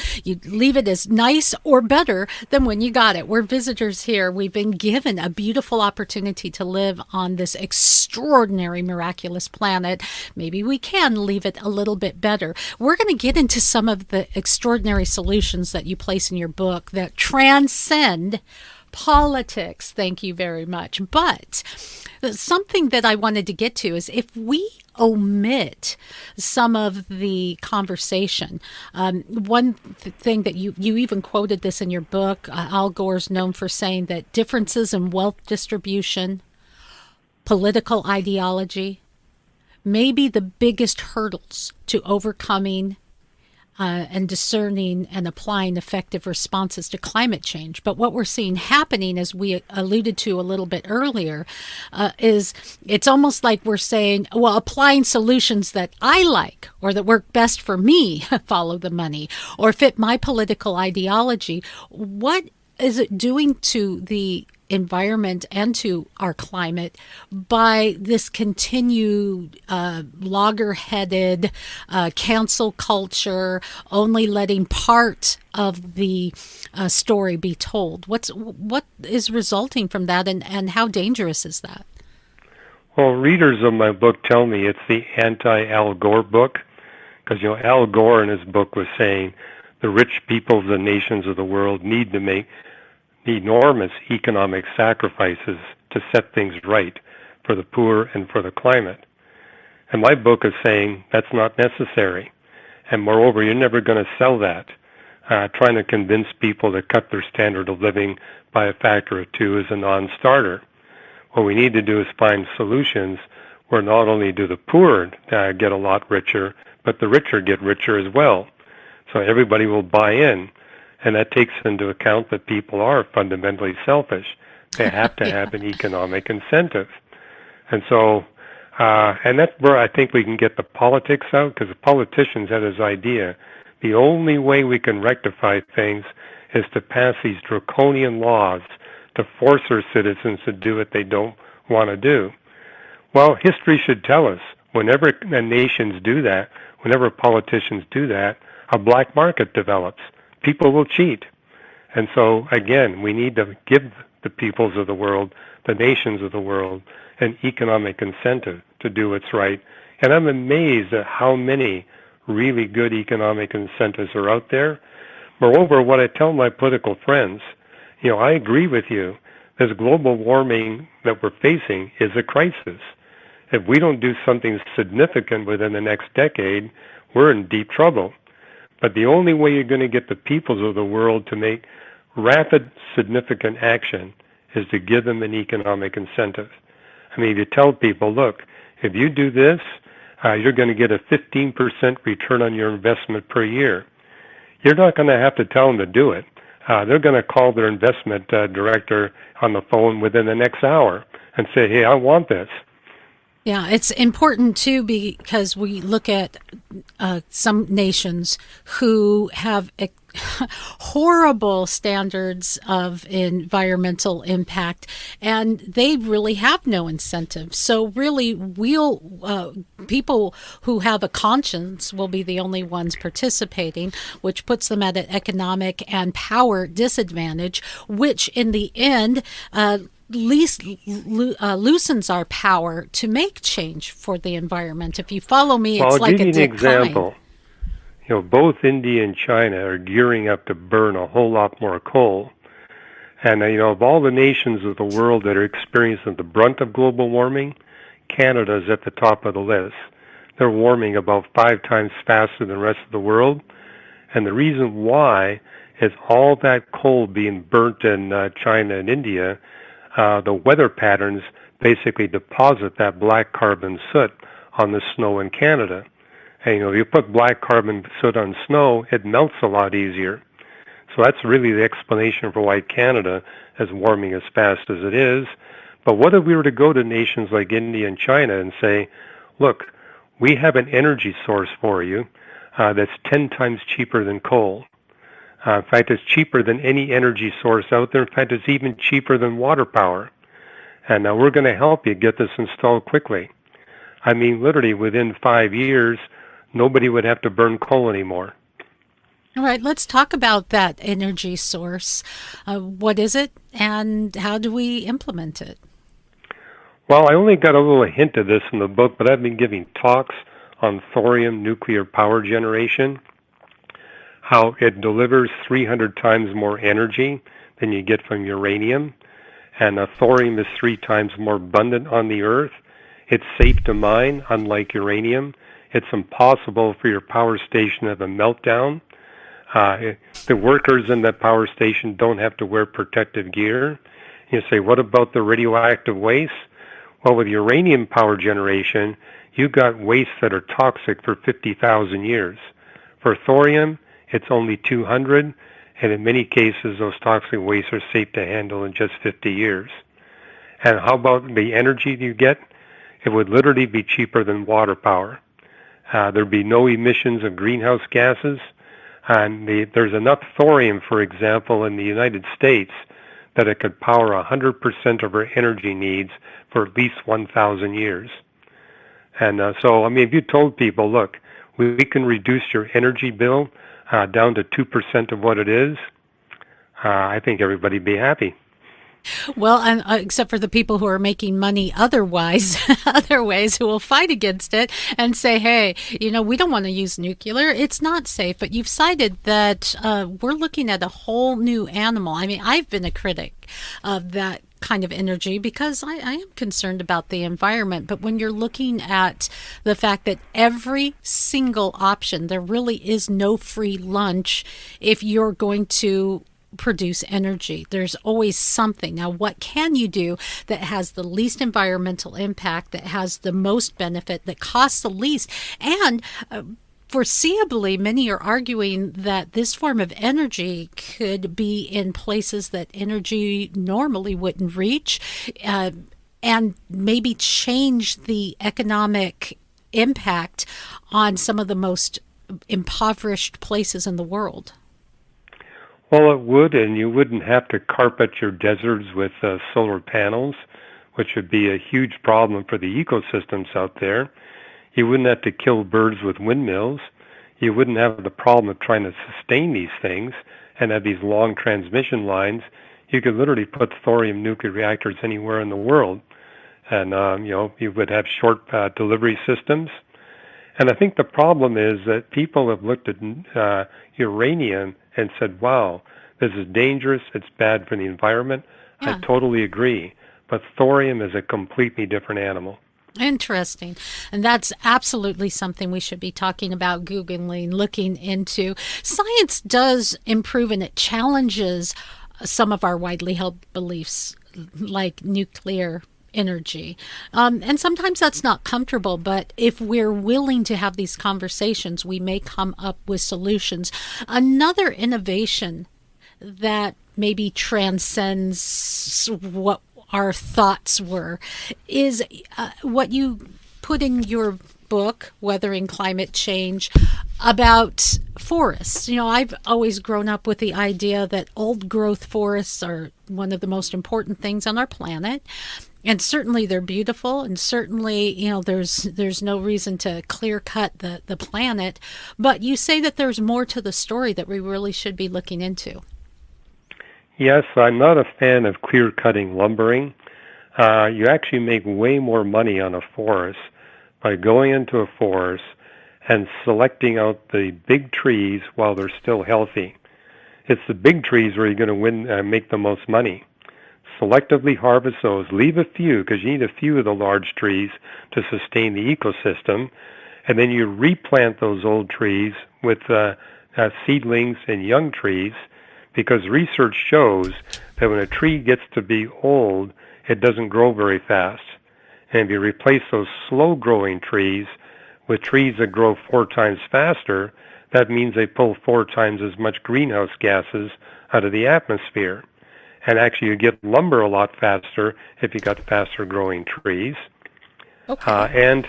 leave it as nice or better than when you got it. We're visitors here. We've been given a beautiful opportunity to live on this extraordinary, miraculous planet. Maybe we can leave it a little bit better. We're going to get into some of the extraordinary solutions that you place in your book that transcend politics. Thank you very much. But something that I wanted to get to is if we omit some of the conversation. One thing that you even quoted this in your book, Al Gore's known for saying that differences in wealth distribution, political ideology, may be the biggest hurdles to overcoming and discerning and applying effective responses to climate change. But what we're seeing happening, as we alluded to a little bit earlier, is it's almost like we're saying, well, applying solutions that I like or that work best for me, follow the money, or fit my political ideology. What is it doing to the environment and to our climate by this continued logger-headed cancel culture, only letting part of the story be told? What is resulting from that, and how dangerous is that? Well, readers of my book tell me it's the anti-Al Gore book, because Al Gore in his book was saying the rich people of the nations of the world need to make enormous economic sacrifices to set things right for the poor and for the climate. And my book is saying that's not necessary. And moreover, you're never going to sell that. Trying to convince people to cut their standard of living by a factor of 2 is a non-starter. What we need to do is find solutions where not only do the poor get a lot richer, but the richer get richer as well. So everybody will buy in. And that takes into account that people are fundamentally selfish. They have to have an economic incentive. And so, and that's where I think we can get the politics out, because the politicians had this idea. The only way we can rectify things is to pass these draconian laws to force our citizens to do what they don't want to do. Well, history should tell us whenever nations do that, whenever politicians do that, a black market develops. People will cheat. And so, again, we need to give the peoples of the world, the nations of the world, an economic incentive to do what's right. And I'm amazed at how many really good economic incentives are out there. Moreover, what I tell my political friends, I agree with you. This global warming that we're facing is a crisis. If we don't do something significant within the next decade, we're in deep trouble. But the only way you're going to get the peoples of the world to make rapid, significant action is to give them an economic incentive. I mean, if you tell people, look, if you do this, you're going to get a 15% return on your investment per year. You're not going to have to tell them to do it. They're going to call their investment director on the phone within the next hour and say, hey, I want this. Yeah, it's important too because we look at some nations who have horrible standards of environmental impact, and they really have no incentive. So really, people who have a conscience will be the only ones participating, which puts them at an economic and power disadvantage, which in the end loosens our power to make change for the environment. If you follow me, it's like a decline. I'll give you an example. Both India and China are gearing up to burn a whole lot more coal. And, of all the nations of the world that are experiencing the brunt of global warming, Canada is at the top of the list. They're warming about 5 times faster than the rest of the world. And the reason why is all that coal being burnt in China and India, the weather patterns basically deposit that black carbon soot on the snow in Canada. And, if you put black carbon soot on snow, it melts a lot easier. So that's really the explanation for why Canada is warming as fast as it is. But what if we were to go to nations like India and China and say, look, we have an energy source for you that's 10 times cheaper than coal. In fact, it's cheaper than any energy source out there. In fact, it's even cheaper than water power. And we're going to help you get this installed quickly. I mean, literally within 5 years, nobody would have to burn coal anymore. All right, let's talk about that energy source. What is it and how do we implement it? Well, I only got a little hint of this in the book, but I've been giving talks on thorium nuclear power generation, how it delivers 300 times more energy than you get from uranium, and thorium is 3 times more abundant on the Earth. It's safe to mine, unlike uranium. It's impossible for your power station to have a meltdown. The workers in that power station don't have to wear protective gear. You say, what about the radioactive waste? Well, with uranium power generation, you've got wastes that are toxic for 50,000 years. For thorium, it's only 200, and in many cases, those toxic wastes are safe to handle in just 50 years. And how about the energy you get? It would literally be cheaper than water power. There'd be no emissions of greenhouse gases. And there's enough thorium, for example, in the United States that it could power 100% of our energy needs for at least 1,000 years. And so, if you told people, look, we can reduce your energy bill down to 2% of what it is, I think everybody'd be happy. Well, and except for the people who are making money otherwise, other ways, who will fight against it and say, hey, we don't want to use nuclear. It's not safe. But you've cited that we're looking at a whole new animal. I've been a critic of that kind of energy because I am concerned about the environment. But when you're looking at the fact that every single option, there really is no free lunch if you're going to produce energy. There's always something. Now, what can you do that has the least environmental impact, that has the most benefit, that costs the least? And foreseeably, many are arguing that this form of energy could be in places that energy normally wouldn't reach, and maybe change the economic impact on some of the most impoverished places in the world. Well, it would, and you wouldn't have to carpet your deserts with solar panels, which would be a huge problem for the ecosystems out there. You wouldn't have to kill birds with windmills. You wouldn't have the problem of trying to sustain these things and have these long transmission lines. You could literally put thorium nuclear reactors anywhere in the world, and you would have short delivery systems. And I think the problem is that people have looked at uranium and said, wow, this is dangerous, it's bad for the environment. Yeah. I totally agree. But thorium is a completely different animal. Interesting. And that's absolutely something we should be talking about, Googling, looking into. Science does improve and it challenges some of our widely held beliefs, like nuclear energy. And sometimes that's not comfortable, but if we're willing to have these conversations, we may come up with solutions. Another innovation that maybe transcends what our thoughts were is what you put in your book, Weathering Climate Change, about forests. You know, I've always grown up with the idea that old growth forests are one of the most important things on our planet. And certainly they're beautiful, and certainly, you know, there's no reason to clear cut the planet. But you say that there's more to the story that we really should be looking into. Yes, I'm not a fan of clear-cutting lumbering. You actually make way more money on a forest by going into a forest and selecting out the big trees while they're still healthy. It's the big trees where you're going to make the most money. Selectively harvest those. Leave a few, because you need a few of the large trees to sustain the ecosystem. And then you replant those old trees with seedlings and young trees, because research shows that when a tree gets to be old, it doesn't grow very fast. And if you replace those slow-growing trees with trees that grow 4 times faster, that means they pull 4 times as much greenhouse gases out of the atmosphere. And actually, you get lumber a lot faster if you got faster-growing trees. Okay. And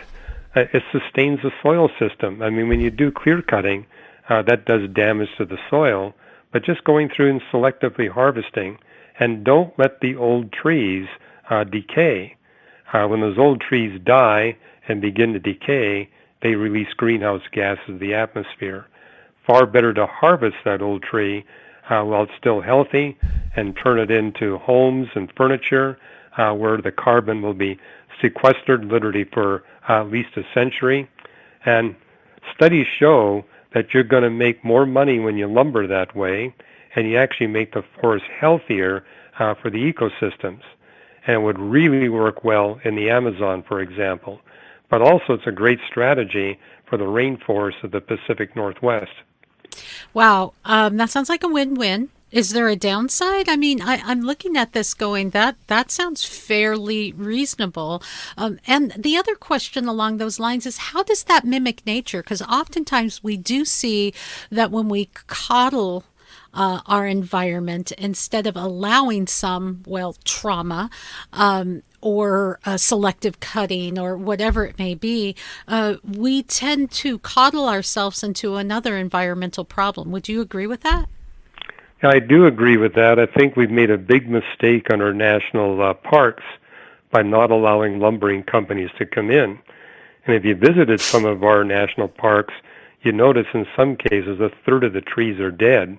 it sustains the soil system. I mean, when you do clear-cutting, that does damage to the soil. But just going through and selectively harvesting, and don't let the old trees decay. When those old trees die and begin to decay, they release greenhouse gases to the atmosphere. Far better to harvest that old tree while it's still healthy and turn it into homes and furniture where the carbon will be sequestered literally for at least a century. And studies show that you're going to make more money when you lumber that way, and you actually make the forest healthier for the ecosystems. And it would really work well in the Amazon, for example. But also it's a great strategy for the rainforests of the Pacific Northwest. Wow, that sounds like a win-win. Is there a downside? I mean, I'm looking at this going, that sounds fairly reasonable. And the other question along those lines is, how does that mimic nature? Because oftentimes we do see that when we coddle our environment, instead of allowing some, trauma, or selective cutting or whatever it may be, we tend to coddle ourselves into another environmental problem. Would you agree with that? I do agree with that. I think we've made a big mistake on our national parks by not allowing lumbering companies to come in. And if you visited some of our national parks, you notice in some cases a third of the trees are dead.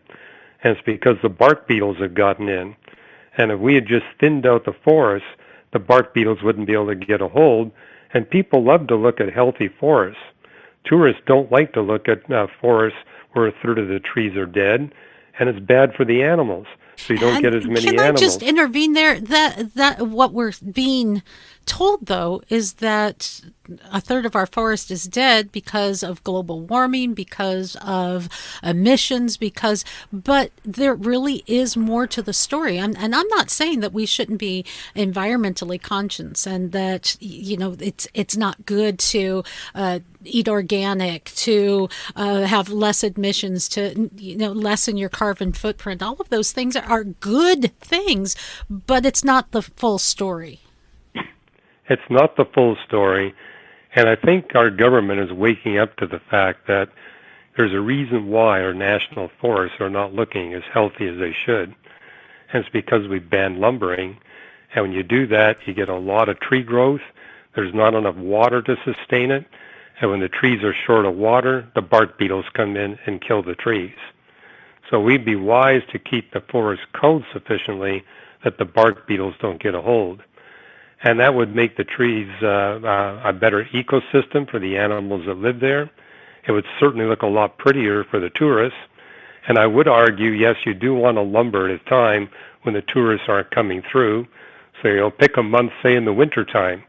And it's because the bark beetles have gotten in. And if we had just thinned out the forest, the bark beetles wouldn't be able to get a hold. And people love to look at healthy forests. Tourists don't like to look at forests where a third of the trees are dead. And it's bad for the animals, so you don't get as many animals. Can I just intervene there? That what we're being told, though, is that a third of our forest is dead because of global warming, because of emissions, but there really is more to the story. And I'm not saying that we shouldn't be environmentally conscious and that, you know, it's not good to eat organic, to have less emissions, to, you know, lessen your carbon footprint. All of those things are good things, but it's not the full story. It's not the full story. And I think our government is waking up to the fact that there's a reason why our national forests are not looking as healthy as they should. And it's because we banned lumbering. And when you do that, you get a lot of tree growth. There's not enough water to sustain it. And when the trees are short of water, the bark beetles come in and kill the trees. So we'd be wise to keep the forest culled sufficiently that the bark beetles don't get a hold. And that would make the trees a better ecosystem for the animals that live there. It would certainly look a lot prettier for the tourists. And I would argue, yes, you do want to lumber at a time when the tourists aren't coming through. So you'll pick a month, say in the wintertime,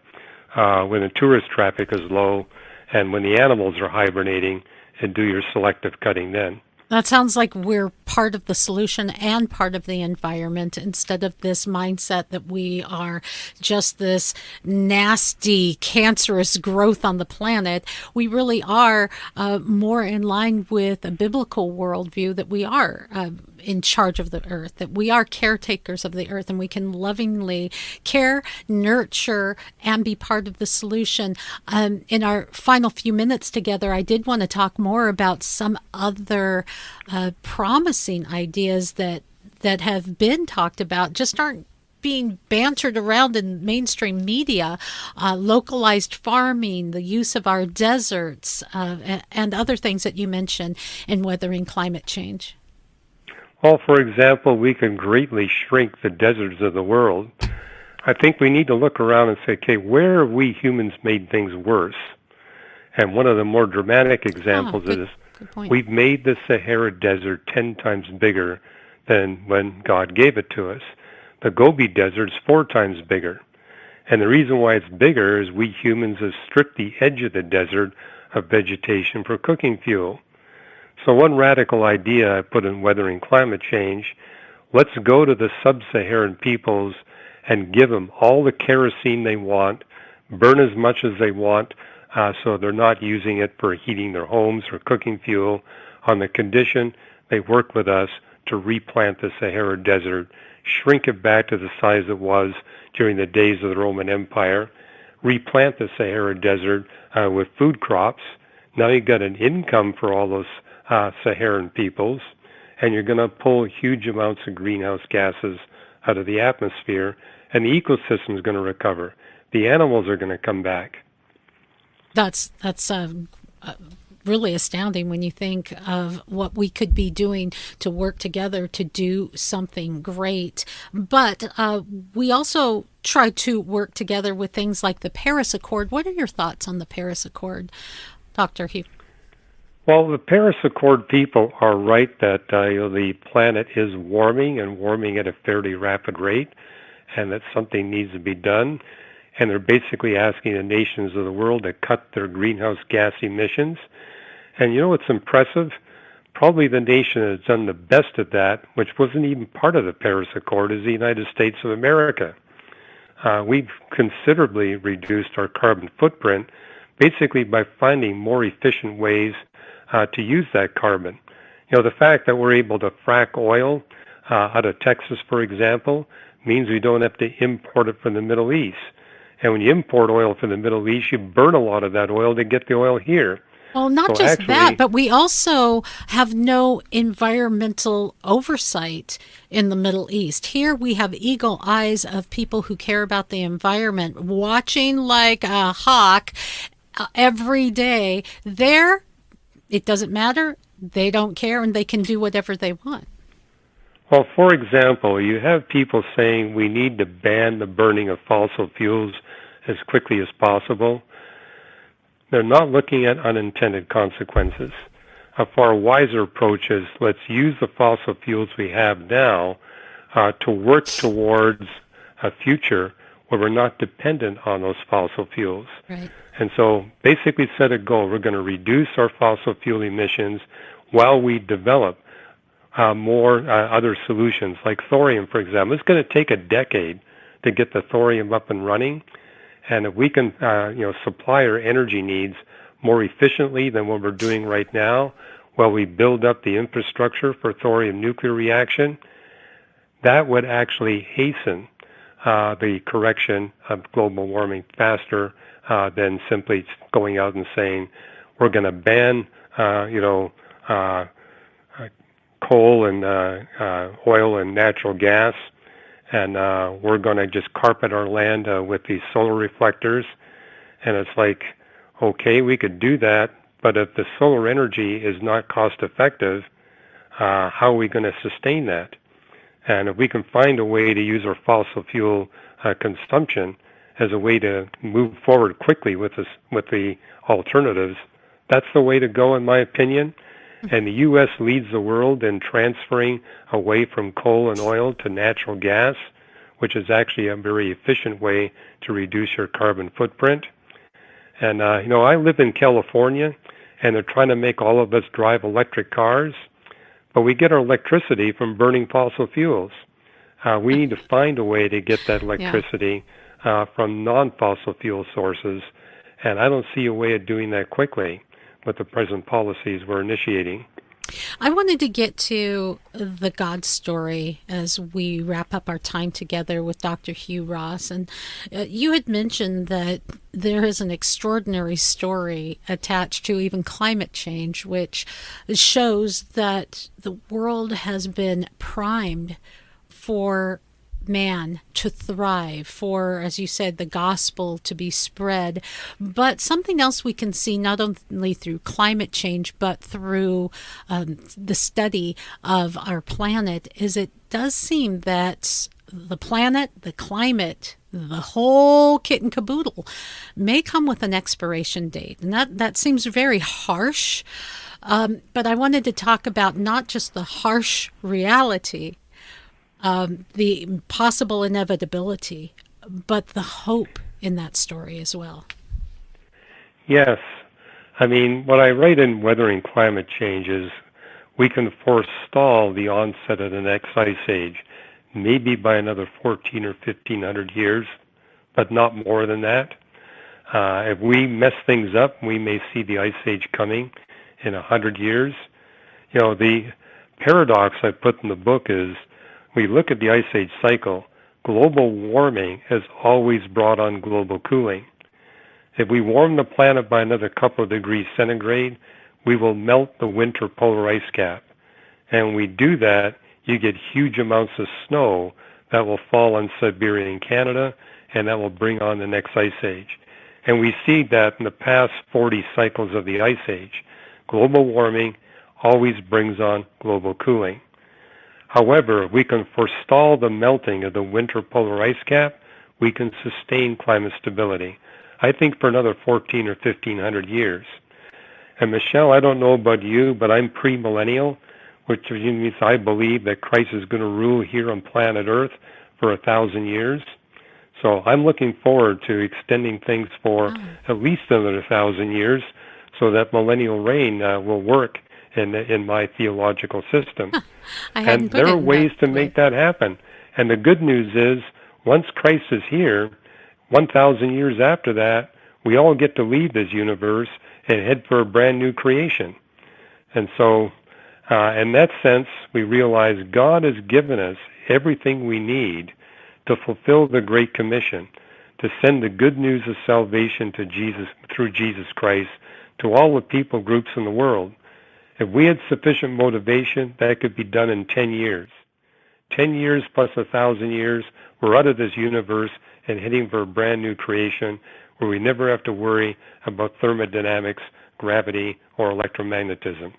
when the tourist traffic is low and when the animals are hibernating, and do your selective cutting then. That sounds like we're part of the solution and part of the environment instead of this mindset that we are just this nasty, cancerous growth on the planet. We really are more in line with a biblical worldview that we are in charge of the earth, that we are caretakers of the earth, and we can lovingly care, nurture, and be part of the solution. In our final few minutes together, I did want to talk more about some other promising ideas that have been talked about, just aren't being bantered around in mainstream media. Localized farming, the use of our deserts, and other things that you mentioned in weathering climate change. Well, for example, we can greatly shrink the deserts of the world. I think we need to look around and say, okay, where have we humans made things worse? And one of the more dramatic examples is we've made the Sahara Desert 10 times bigger than when God gave it to us. The Gobi Desert's 4 times bigger. And the reason why it's bigger is we humans have stripped the edge of the desert of vegetation for cooking fuel. So one radical idea I put in Weathering Climate Change, let's go to the sub-Saharan peoples and give them all the kerosene they want, burn as much as they want, so they're not using it for heating their homes or cooking fuel, on the condition they work with us to replant the Sahara Desert, shrink it back to the size it was during the days of the Roman Empire, replant the Sahara Desert with food crops. Now you've got an income for all those Saharan peoples, and you're going to pull huge amounts of greenhouse gases out of the atmosphere, and the ecosystem is going to recover. The animals are going to come back. That's really astounding when you think of what we could be doing to work together to do something great. But we also try to work together with things like the Paris Accord. What are your thoughts on the Paris Accord, Dr. Hugh? Well, the Paris Accord people are right that the planet is warming and warming at a fairly rapid rate, and that something needs to be done. And they're basically asking the nations of the world to cut their greenhouse gas emissions. And you know what's impressive? Probably the nation that's done the best at that, which wasn't even part of the Paris Accord, is the United States of America. We've considerably reduced our carbon footprint basically by finding more efficient ways to use that carbon. You know, the fact that we're able to frack oil out of Texas, for example, means we don't have to import it from the Middle East. And when you import oil from the Middle East, you burn a lot of that oil to get the oil here. Well, not just that, but we also have no environmental oversight in the Middle East. Here we have eagle eyes of people who care about the environment, watching like a hawk every day. There, it doesn't matter. They don't care, and they can do whatever they want. Well, for example, you have people saying we need to ban the burning of fossil fuels as quickly as possible. They're not looking at unintended consequences. A far wiser approach is let's use the fossil fuels we have now to work towards a future where we're not dependent on those fossil fuels. Right. And so basically set a goal. We're going to reduce our fossil fuel emissions while we develop more other solutions, like thorium, for example. It's going to take a decade to get the thorium up and running. And if we can supply our energy needs more efficiently than what we're doing right now, while we build up the infrastructure for thorium nuclear reaction, that would actually hasten the correction of global warming faster than simply going out and saying we're going to ban uh, coal and oil and natural gas, and we're going to just carpet our land with these solar reflectors. And it's like, okay, we could do that, but if the solar energy is not cost effective, how are we going to sustain that? And if we can find a way to use our fossil fuel consumption as a way to move forward quickly with the alternatives, that's the way to go, in my opinion. And the U.S. leads the world in transferring away from coal and oil to natural gas, which is actually a very efficient way to reduce your carbon footprint. And, I live in California, and they're trying to make all of us drive electric cars, but we get our electricity from burning fossil fuels. We need to find a way to get that electricity from non-fossil fuel sources, and I don't see a way of doing that quickly with the present policies we're initiating. I wanted to get to the God story as we wrap up our time together with Dr. Hugh Ross. And you had mentioned that there is an extraordinary story attached to even climate change, which shows that the world has been primed for man to thrive, for, as you said, the gospel to be spread. But something else we can see not only through climate change, but through the study of our planet, is it does seem that the planet, the climate, the whole kit and caboodle may come with an expiration date. And that seems very harsh. But I wanted to talk about not just the harsh reality, the possible inevitability, but the hope in that story as well. Yes. I mean, what I write in Weathering Climate Change is we can forestall the onset of the next ice age, maybe by another 14 or 1500 years, but not more than that. If we mess things up, we may see the ice age coming in 100 years. The paradox I put in the book is, we look at the ice age cycle, global warming has always brought on global cooling. If we warm the planet by another couple of degrees centigrade, we will melt the winter polar ice cap. And when we do that, you get huge amounts of snow that will fall on Siberia and Canada, and that will bring on the next ice age. And we see that in the past 40 cycles of the ice age. Global warming always brings on global cooling. However, if we can forestall the melting of the winter polar ice cap, we can sustain climate stability, I think, for another 14 or 1500 years. And Michelle, I don't know about you, but I'm premillennial, which means I believe that Christ is going to rule here on planet Earth for 1,000 years. So I'm looking forward to extending things for at least another 1,000 years so that millennial reign will work in my theological system. And there are ways to make that happen. And the good news is, once Christ is here, 1,000 years after that, we all get to leave this universe and head for a brand new creation. And so, in that sense, we realize God has given us everything we need to fulfill the Great Commission, to send the good news of salvation to Jesus through Jesus Christ to all the people groups in the world. If we had sufficient motivation, that could be done in 10 years. 10 years plus 1,000 years, we're out of this universe and heading for a brand new creation where we never have to worry about thermodynamics, gravity, or electromagnetism.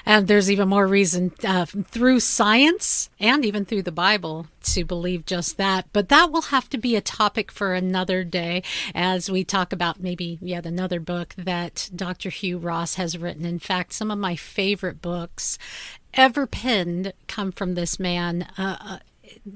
And there's even more reason through science and even through the Bible to believe just that. But that will have to be a topic for another day as we talk about maybe yet another book that Dr. Hugh Ross has written. In fact, some of my favorite books ever penned come from this man.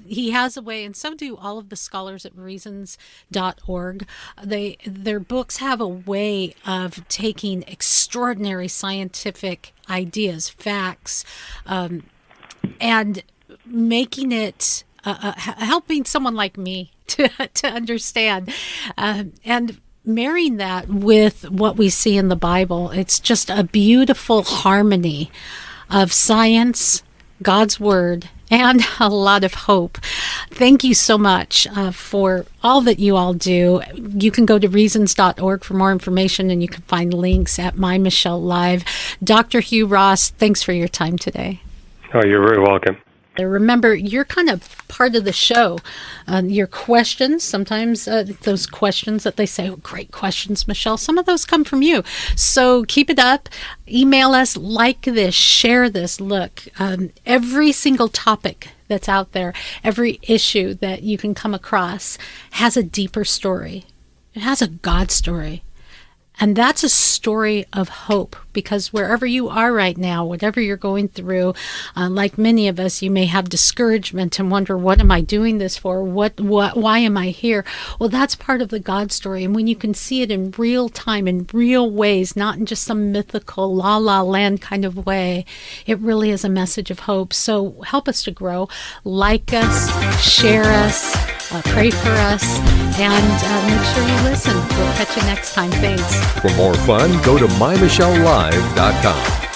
He has a way, and so do all of the scholars at reasons.org. Their books have a way of taking extraordinary scientific ideas, facts, and making it, helping someone like me to understand, and marrying that with what we see in the Bible. It's just a beautiful harmony of science, God's Word, and a lot of hope. Thank you so much for all that you all do. You can go to reasons.org for more information, and you can find links at MyMichelleLive. Dr. Hugh Ross, thanks for your time today. Oh, you're very welcome. Remember, you're kind of part of the show. Your questions, sometimes those questions that they say, oh, great questions, Michelle, some of those come from you. So keep it up. Email us, like this, share this. Look, every single topic that's out there, every issue that you can come across has a deeper story. It has a God story. And that's a story of hope, because wherever you are right now, whatever you're going through, like many of us, you may have discouragement and wonder, what am I doing this for? Why am I here? Well, that's part of the God story. And when you can see it in real time, in real ways, not in just some mythical la la land kind of way, it really is a message of hope. So help us to grow. Like us, share us, pray for us, and make sure you listen. We'll catch you next time. Thanks. For more fun, go to MyMichelleLive.com.